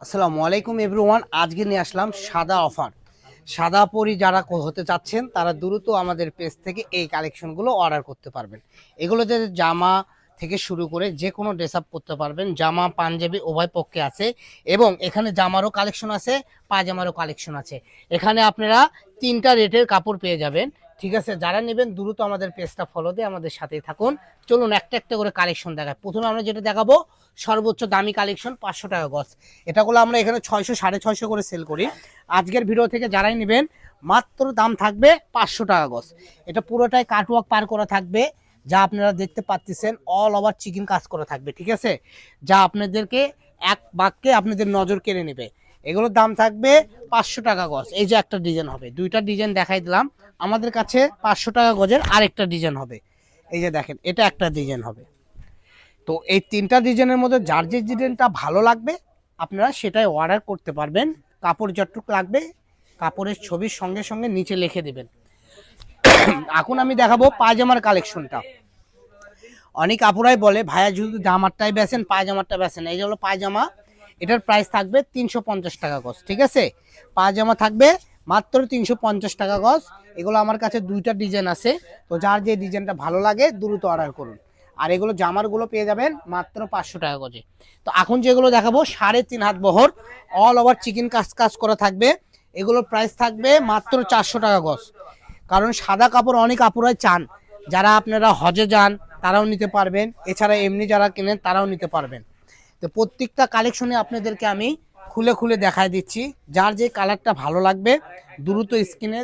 আসসালামু আলাইকুম এভরিওয়ান। আজকে নিয়ে আসলাম সাদা অফার। সাদা পরি যারা হতে চাচ্ছেন তারা দ্রুত আমাদের পেজ থেকে এই কালেকশনগুলো অর্ডার করতে পারবেন। এগুলোতে জামা থেকে শুরু করে যে কোনো ড্রেস আপ করতে পারবেন। জামা পাঞ্জাবি উভয় পক্ষে আছে এবং এখানে জামারও কালেকশন আছে, পায়জামারও কালেকশন আছে। এখানে আপনারা তিনটা রেটের কাপড় পেয়ে যাবেন। ঠিক আছে, যারা নেবেন দ্রুত আমাদের পেজটা ফলো দিয়ে আমাদের সাথেই থাকুন। চলুন একটা একটা করে কালেকশন দেখায়। প্রথমে আমরা যেটা দেখাবো সর্বোচ্চ দামি কালেকশন 500 টাকা গজ। এটাগুলো আমরা এখানে 600 650 করে সেল করি। আজকের ভিডিও থেকে যারাই নেবেন মাত্র দাম থাকবে 500 টাকা গজ। এটা পুরোটাই কাটওয়ার্ক পার করা থাকবে, যা আপনারা দেখতে পাচ্ছেন অল ওভার চিকেন কাজ করা থাকবে। ঠিক আছে, যা আপনাদেরকে এক বাক্যে আপনাদের নজর কেড়ে নেবে। এগুলোর দাম থাকবে 500 টাকা গজ। এই যে একটা ডিজাইন হবে, দুইটা ডিজাইন দেখাই দিলাম। আমাদের কাছে 500 টাকা গজের আরেকটা ডিজাইন হবে। এই যে দেখেন, এটা একটা ডিজাইন হবে। তো এই তিনটা ডিজাইনের মধ্যে যার যে ডিজাইনটা ভালো লাগবে আপনারা সেটাই অর্ডার করতে পারবেন। কাপড় যতটুকু লাগবে কাপড়ের ছবির সঙ্গে সঙ্গে নিচে লিখে দেবেন। এখন আমি দেখাবো পায়জামার কালেকশনটা। অনেক আপুরাই বলে ভাইয়া যদি জামারটাই বেছেন পায়জামারটা বেছেন। এই হলো পায়জামা, এটার প্রাইস থাকবে 350 টাকা গজ। ঠিক আছে, পায়জামা থাকবে মাত্র 350 টাকা গজ। এগুলো আমার কাছে দুইটা ডিজাইন আছে, তো যার যে ডিজাইনটা ভালো লাগে দ্রুত অর্ডার করুন। আর এগুলো জামারগুলো পেয়ে যাবেন মাত্র 500 টাকা গজে। তো এখন যেগুলো দেখাবো 3.5 হাত বহর অল ওভার চিকেন কাজ কাজ করা থাকবে। এগুলোর প্রাইস থাকবে মাত্র 400 টাকা গজ। কারণ সাদা কাপড় অনেক কাপড়াই চান, যারা আপনারা হজে যান তারাও নিতে পারবেন, এছাড়া এমনি যারা কেনেন তারাও নিতে পারবেন। তো প্রত্যেকটা কালেকশনে আপনাদেরকে আমি খুলে খুলে দেখায় দিচ্ছি। যার যে কালারটা ভালো লাগবে দ্রুত স্ক্রিনে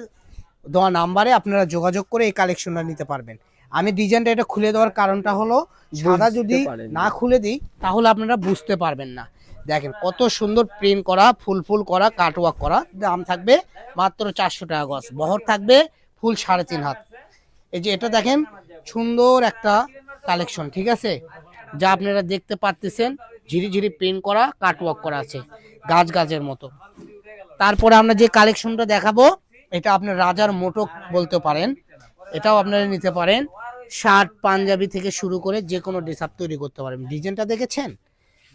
দেওয়া নাম্বারে আপনারা যোগাযোগ করে এই কালেকশনটা নিতে পারবেন। আমি ডিজাইনটা এটা খুলে দেওয়ার কারণটা হলো সাদা যদি না খুলে দিই তাহলে আপনারা বুঝতে পারবেন না। দেখেন কত সুন্দর প্রিন্ট করা, ফুল ফুল করা, কাটওয়ার্ক করা। দাম থাকবে মাত্র 400 টাকা গজ। বহর থাকবে ফুল 3.5 হাত। এই যে এটা দেখেন সুন্দর একটা কালেকশন। ঠিক আছে, যা আপনারা দেখতে পারতেছেন ঝিরি ঝিরি প্রিন্ট করা, কাটওয়ার্ক করা আছে গাছ গাছের মতো। তারপরে আমরা যে কালেকশনটা দেখাবো এটা আপনার রাজার মোটক বলতে পারেন, এটাও আপনারা নিতে পারেন। শার্ট পাঞ্জাবি থেকে শুরু করে যে কোনো ড্রেস আপ তৈরি করতে পারেন। ডিজাইনটা দেখেছেন,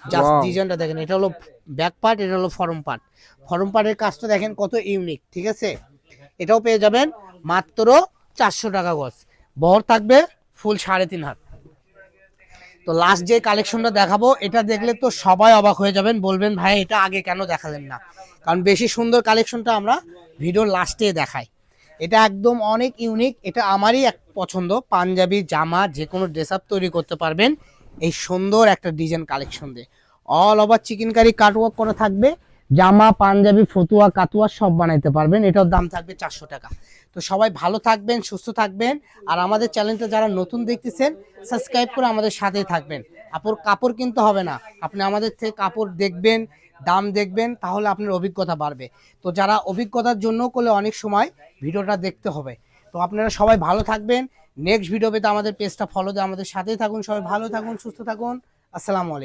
জাস্ট ডিজাইনটা দেখেন। এটা হলো ব্যাক পার্ট, এটা হলো ফরম পার্ট। ফরম পার্টের কাজটা দেখেন কত ইউনিক। ঠিক আছে, এটাও পেয়ে যাবেন মাত্র 400 টাকা গজ। বহর থাকবে ফুল 3.5 হাত। তো লাস্ট যে কালেকশনটা দেখাবো এটা দেখলে তো সবাই অবাক হয়ে যাবেন, বলবেন ভাই এটা আগে কেন দেখালেন না। কারণ বেশি সুন্দর কালেকশনটা আমরা ভিডিওর লাস্টে দেখাই। এটা একদম অনেক ইউনিক, এটা আমারই এক পছন্দ। পাঞ্জাবি জামা যে কোনো ড্রেস আপ তৈরি করতে পারবেন এই সুন্দর একটা ডিজাইন কালেকশন দিয়ে। All over chikankari cutwork করা থাকবে। জামা পাঞ্জাবি ফতুয়া কাতুয়া সব বানাইতে পারবেন। এটার দাম থাকবে 400 টাকা। তো সবাই ভালো থাকবেন, সুস্থ থাকবেন। আর আমাদের চ্যানেলটা যারা নতুন দেখতেছেন সাবস্ক্রাইব করে আমাদের সাথেই থাকবেন। কাপড় কিনতে হবে না, আপনি আমাদের থেকে কাপড় দেখবেন, দাম দেখবেন, তাহলে আপনার অভিজ্ঞতা বাড়বে। তো যারা অভিজ্ঞতার জন্য করলে অনেক সময় ভিডিওটা দেখতে হবে। তো আপনারা সবাই ভালো থাকবেন। নেক্সট ভিডিও পেতে আমাদের পেজটা ফলো দিয়ে আমাদের সাথেই থাকুন। সবাই ভালো থাকুন, সুস্থ থাকুন। আসসালামু আলাইকুম।